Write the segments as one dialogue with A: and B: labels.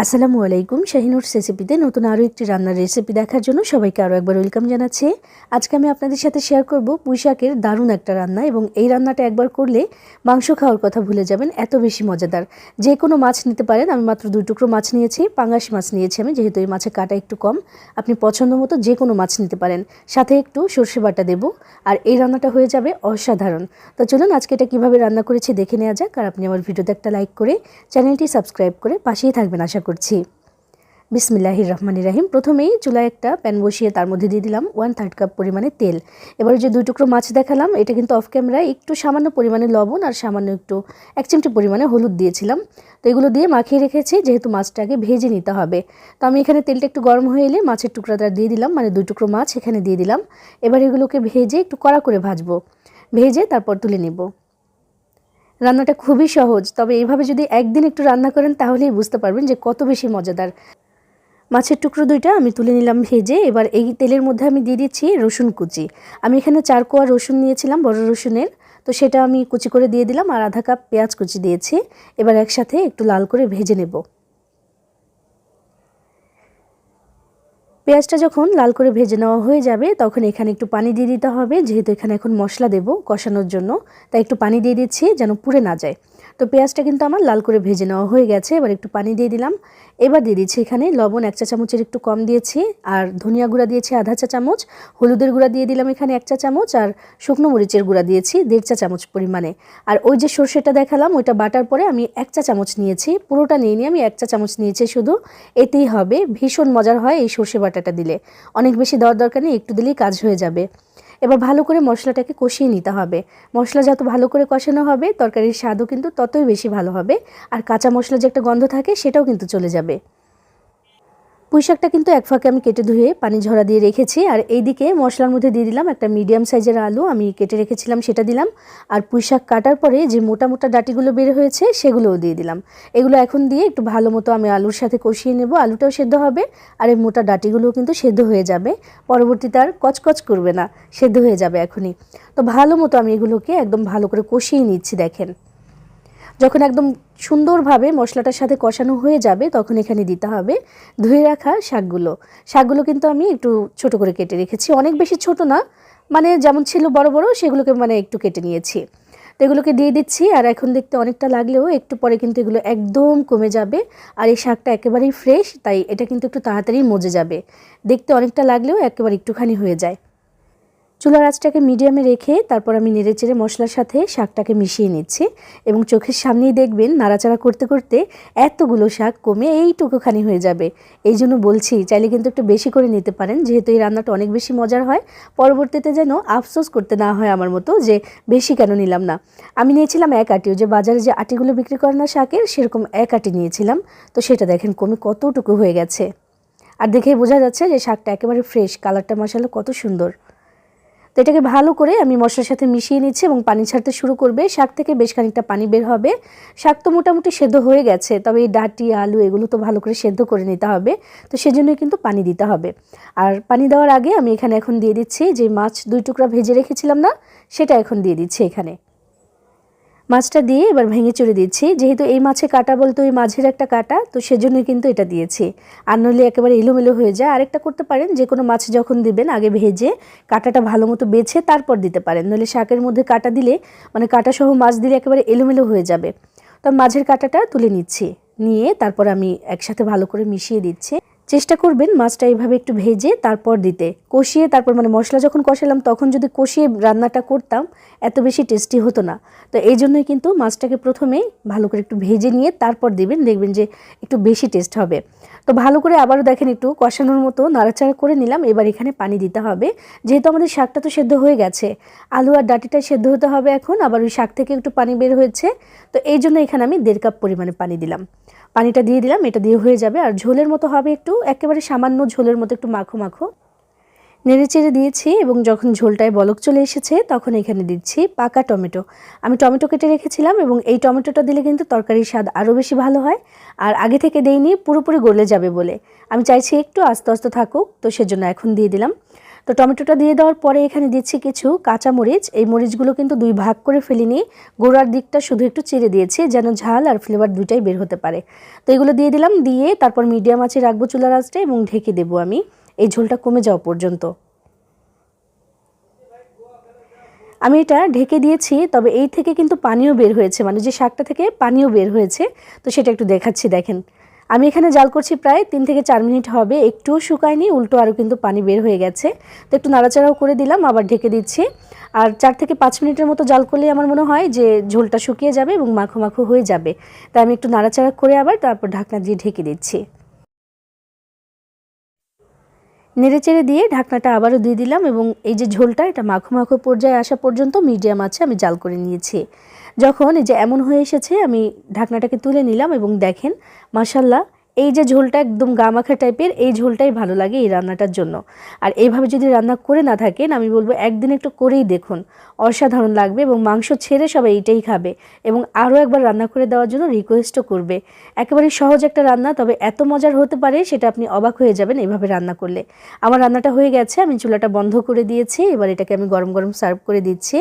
A: আসসালামু আলাইকুম। শাহিনুরস রেসিপিতে নতুন আরও একটি রান্নার রেসিপি দেখার জন্য সবাইকে আরও একবার ওয়েলকাম জানাচ্ছি। আজকে আমি আপনাদের সাথে শেয়ার করব পুঁই শাকের দারুণ একটা রান্না, এবং এই রান্নাটা একবার করলে মাংস খাওয়ার কথা ভুলে যাবেন, এত বেশি মজাদার। যে কোনো মাছ নিতে পারেন, আমি মাত্র 2 টুকরো মাছ নিয়েছি, পাঙ্গাস মাছ নিয়েছি আমি, যেহেতু এই মাছের কাঁটা একটু কম। আপনি পছন্দ মতো যে কোনো মাছ নিতে পারেন, সাথে একটু সর্ষে বাটা দেব, আর এই রান্নাটা হয়ে যাবে অসাধারণ। তো চলুন আজকে এটা কীভাবে রান্না করেছি দেখে নেওয়া যাক। আর আপনি আমার ভিডিওতে একটা লাইক করে চ্যানেলটি সাবস্ক্রাইব করে পাশেই থাকবেন আশা করছি। বিসমিল্লাহির রহমানির রহিম। প্রথমেই চুলায় একটা প্যান বসিয়ে তার মধ্যে দিয়ে দিলাম 1/3 কাপ পরিমাণে তেল। এবারে যে 2 টুকরো মাছ দেখালাম, এটা কিন্তু অফ ক্যামেরায় একটু সামান্য পরিমাণে লবণ আর সামান্য একটু 1 চিমটি পরিমাণে হলুদ দিয়েছিলাম। তো এগুলো দিয়ে মাখিয়ে রেখেছি, যেহেতু মাছটাকে ভেজে নিতে হবে। তো আমি এখানে তেলটা একটু গরম হয়ে এলে মাছের টুকরাটা দিয়ে দিলাম, মানে 2 টুকরো মাছ এখানে দিয়ে দিলাম। এবার এগুলোকে ভেজে একটু কড়া করে ভাজবো, ভেজে তারপর তুলে নেব। রান্নাটা খুবই সহজ, তবে এইভাবে যদি একদিন একটু রান্না করেন তাহলেই বুঝতে পারবেন যে কত বেশি মজাদার। মাছের টুকরো 2টা আমি তুলে নিলাম ভেজে। এবার এই তেলের মধ্যে আমি দিয়ে দিচ্ছি রসুন কুচি। আমি এখানে 4 কোয়া রসুন নিয়েছিলাম, বড় রসুনের, তো সেটা আমি কুচি করে দিয়ে দিলাম, আর আধা কাপ পেঁয়াজ কুচি দিয়েছি। এবার একসাথে একটু লাল করে ভেজে নেব। পেঁয়াজটা যখন লাল করে ভেজে নেওয়া হয়ে যাবে, তখন এখানে একটু পানি দিয়ে দিতে হবে, যেহেতু এখানে এখন মশলা দেব কষানোর জন্য, তাই একটু পানি দিয়ে দিচ্ছি যেন পুড়ে না যায়। তো পেঁয়াজটা কিন্তু আমার লাল করে ভেজে নেওয়া হয়ে গেছে, এবার একটু পানি দিয়ে দিলাম। এবার দিয়ে দিচ্ছি এখানে লবণ 1 চা চামচের একটু কম দিয়েছি, আর ধনিয়া গুঁড়া দিয়েছি আধা চা চামচ, হলুদের গুঁড়া দিয়ে দিলাম এখানে 1 চা চামচ, আর শুকনো মরিচের গুঁড়া দিয়েছি 1.5 চা চামচ পরিমাণে। আর ওই যে সর্ষেটা দেখালাম, ওইটা বাটার পরে আমি 1 চা চামচ নিয়েছি, পুরোটা নিয়ে আমি 1 চা চামচ নিয়েছি শুধু। এতেই হবে, ভীষণ মজার হয় এই সর্ষে বাটাটা দিলে। অনেক বেশি দেওয়ার দরকার নেই, একটু দিলেই কাজ হয়ে যাবে। এবার ভালো করে মশলাটাকে কষিয়ে নিতে হবে। মশলা যত ভালো করে কষানো হবে, তরকারির স্বাদও কিন্তু ততই বেশি ভালো হবে, আর কাঁচা মশলা যে একটা গন্ধ থাকে সেটাও কিন্তু চলে যাবে। পুঁই শাকটা কিন্তু এক ফাঁকে আমি কেটে ধুয়ে পানি ঝরা দিয়ে রেখেছি, আর এইদিকে মশলার মধ্যে দিয়ে দিলাম একটা মিডিয়াম সাইজের আলু, আমি কেটে রেখেছিলাম সেটা দিলাম। আর পুঁই শাক কাটার পরে যে মোটা মোটা ডাঁটিগুলো বের হয়েছে সেগুলোও দিয়ে দিলাম। এগুলো এখন দিয়ে একটু ভালো মতো আমি আলুর সাথে কষিয়ে নেব। আলুটাও সেদ্ধ হবে, আর এই মোটা ডাঁটিগুলোও কিন্তু সেদ্ধ হয়ে যাবে, পরবর্তীতে আর কচকচ করবে না, সেদ্ধ হয়ে যাবে এখনই। তো ভালো মতো আমি এগুলোকে একদম ভালো করে কষিয়ে নিচ্ছি। দেখেন, যখন একদম সুন্দরভাবে মশলাটার সাথে কষানো হয়ে যাবে, তখন এখানে দিতে হবে ধুয়ে রাখা শাকগুলো কিন্তু আমি একটু ছোট করে কেটে রেখেছি, অনেক বেশি ছোট না, মানে যেমন ছিল বড় বড়, সেগুলোকে মানে একটু কেটে নিয়েছি। তো এগুলোকে দিয়ে দিচ্ছি, আর এখন দেখতে অনেকটা লাগলেও একটু পরে কিন্তু এগুলো একদম কমে যাবে। আর এই শাকটা একেবারেই ফ্রেশ, তাই এটা কিন্তু একটু তাড়াতাড়ি মজে যাবে। দেখতে অনেকটা লাগলেও একেবারে একটুখানি হয়ে যায়। চুলার আঁচটাকে মিডিয়ামে রেখে তারপর আমি নেড়েচেড়ে মশলার সাথে শাকটাকে মিশিয়ে নিচ্ছি, এবং চোখের সামনেই দেখবেন নাড়াচাড়া করতে করতে এতগুলো শাক কমে এইটুকুখানি হয়ে যাবে। এই জন্য বলছি, চাইলে কিন্তু একটু বেশি করে নিতে পারেন, যেহেতু এই রান্নাটা অনেক বেশি মজার হয়। পরবর্তীতে যেন আফসোস করতে না হয় আমার মতো যে বেশি কেন নিলাম না। আমি নিয়েছিলাম 1 আটি, যে বাজারে যে আটিগুলো বিক্রি করে না শাকের, সেরকম 1 আটি নিয়েছিলাম। তো সেটা দেখেন কমে কতটুকু হয়ে গেছে, আর দেখেই বোঝা যাচ্ছে যে শাকটা একেবারে ফ্রেশ, কালারটা মাশাআল্লাহ কত সুন্দর। তো এটাকে ভালো করে আমি মশলার সাথে মিশিয়ে নিচ্ছি, এবং পানি ছাড়তে শুরু করবে। শাক থেকে বেশ খানিকটা পানি বের হবে। শাক তো মোটামুটি সেদ্ধ হয়ে গেছে, তবে এই ডাঁটি আলু এগুলো তো ভালো করে সেদ্ধ করে নিতে হবে, তো সেজন্যই কিন্তু পানি দিতে হবে। আর পানি দেওয়ার আগে আমি এখানে এখন দিয়ে দিচ্ছি যে মাছ 2 টুকরা ভেজে রেখেছিলাম না, সেটা এখন দিয়ে দিচ্ছি এখানে। মাছটা দিয়ে এবার ভেঙে চুরে দিচ্ছি, যেহেতু এই মাছে কাটা বলতে ওই মাঝের একটা কাটা, তো সেজন্যই কিন্তু এটা দিয়েছি। আর নইলে একেবারে এলোমেলো হয়ে যায়। আরেকটা করতে পারেন, যে কোনো মাছ যখন দিবেন আগে ভেজে কাটাটা ভালো মতো বেছে তারপর দিতে পারেন, নইলে শাকের মধ্যে কাটা দিলে, মানে কাটা সহ মাছ দিলে একেবারে এলোমেলো হয়ে যাবে। তো মাঝের কাটাটা তুলে নিচ্ছি, নিয়ে তারপর আমি একসাথে ভালো করে মিশিয়ে দিচ্ছি। চেষ্টা করবেন মাছটা এইভাবে একটু ভেজে তারপর দিতে, কষিয়ে তারপর, মানে মশলা যখন কষালাম তখন যদি কষিয়ে রান্নাটা করতাম এত বেশি টেস্টি হতো না। তো এই জন্যই কিন্তু মাছটাকে প্রথমেই ভালো করে একটু ভেজে নিয়ে তারপর দিবেন, দেখবেন যে একটু বেশি টেস্ট হবে। তো ভালো করে আবারও দেখেন একটু কষানোর মতো নাড়াচাড়া করে নিলাম। এবার এখানে পানি দিতে হবে, যেহেতু আমাদের শাকটা তো সেদ্ধ হয়ে গেছে, আলু আর ডাঁটিটা সেদ্ধ হতে হবে এখন, আবার ওই শাক থেকে একটু পানি বের হয়েছে। তো এই জন্য এখানে আমি 1.5 কাপ পরিমাণে পানি দিলাম। পানিটা দিয়ে দিলাম, এটা দিয়ে হয়ে যাবে। আর ঝোলের মতো হবে, একটু একেবারে সামান্য ঝোলের মতো, একটু মাখো মাখো। নেড়েচেড়ে দিয়েছি, এবং যখন ঝোলটায় বলক চলে এসেছে তখন এখানে দিচ্ছি পাকা টমেটো। আমি টমেটো কেটে রেখেছিলাম, এবং এই টমেটোটা দিলে কিন্তু তরকারির স্বাদ আরও বেশি ভালো হয়। আর আগে থেকে দেইনি পুরোপুরি গলে যাবে বলে, আমি চাইছি একটু আস্তে আস্তে থাকুক, তো সেজন্য এখন দিয়ে দিলাম। তো টমেটোটা দিয়ে দেওয়ার পরে এখানে দিচ্ছি কিছু কাঁচা মরিচ। এই মরিচগুলো কিন্তু 2 ভাগ করে ফেলিনি, গোড়ার দিকটা শুধু একটু চিড়ে দিয়েছি যেন ঝাল আর ফ্লেভার দুইটাই বের হতে পারে। তো এগুলো দিয়ে দিলাম, দিয়ে তারপর মিডিয়াম আঁচে রাখবো চুলার আঁচটা এবং ঢেকে দেবো আমি এই ঝোলটা কমে যাওয়া পর্যন্ত। আমি এটা ঢেকে দিয়েছি, তবে এই থেকে কিন্তু পানিও বের হয়েছে, মানে যে শাকটা থেকে পানিও বের হয়েছে। তো সেটা একটু দেখাচ্ছি, দেখেন আমি এখানে জাল করছি প্রায় 3 থেকে 4 মিনিট হবে, একটুও শুকায়নি, উল্টো আরও কিন্তু পানি বের হয়ে গেছে। তো একটু নাড়াচাড়াও করে দিলাম, আবার ঢেকে দিচ্ছি। আর 4 থেকে 5 মিনিটের মতো জাল করলে আমার মনে হয় যে ঝোলটা শুকিয়ে যাবে এবং মাখো মাখো হয়ে যাবে। তাই আমি একটু নাড়াচাড়া করে আবার তারপর ঢাকনা দিয়ে ঢেকে দিচ্ছি। নেড়েচেড়ে দিয়ে ঢাকনাটা আবারও দিয়ে দিলাম এবং এই যে ঝোলটা এটা মাখো মাখো পর্যায়ে আসা পর্যন্ত মিডিয়াম আছে আমি জাল করে নিয়েছি। যখন এই যে এমন হয়ে এসেছে আমি ঢাকনাটাকে তুলে নিলাম এবং দেখেন মাশাল্লাহ এই যে ঝোলটা একদম গামাখা টাইপের, এই ঝোলটাই ভালো লাগে এই রান্নাটার জন্য। আর এইভাবে যদি রান্না করে না থাকেন আমি বলবো একদিন একটু করেই দেখুন, অসাধারণ লাগবে এবং মাংস ছেড়ে সবাই এইটাই খাবে এবং আরও একবার রান্না করে দেওয়ার জন্য রিকোয়েস্টও করবে। একেবারে সহজ একটা রান্না, তবে এত মজার হতে পারে সেটা আপনি অবাক হয়ে যাবেন এভাবে রান্না করলে। আমার রান্নাটা হয়ে গেছে, আমি চুলাটা বন্ধ করে দিয়েছি, এবার এটাকে আমি গরম গরম সার্ভ করে দিচ্ছি।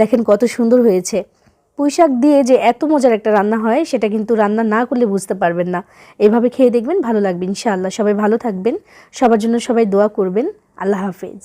A: দেখেন কত সুন্দর হয়েছে। পুঁইশাক দিয়ে যে এত মজার একটা রান্না হয় সেটা কিন্তু রান্না না করলে বুঝতে পারবেন না। এভাবে খেয়ে দেখবেন, ভালো লাগবে ইনশাআল্লাহ। সবাই ভালো থাকবেন, সবার জন্য সবাই দোয়া করবেন। আল্লাহ হাফেজ।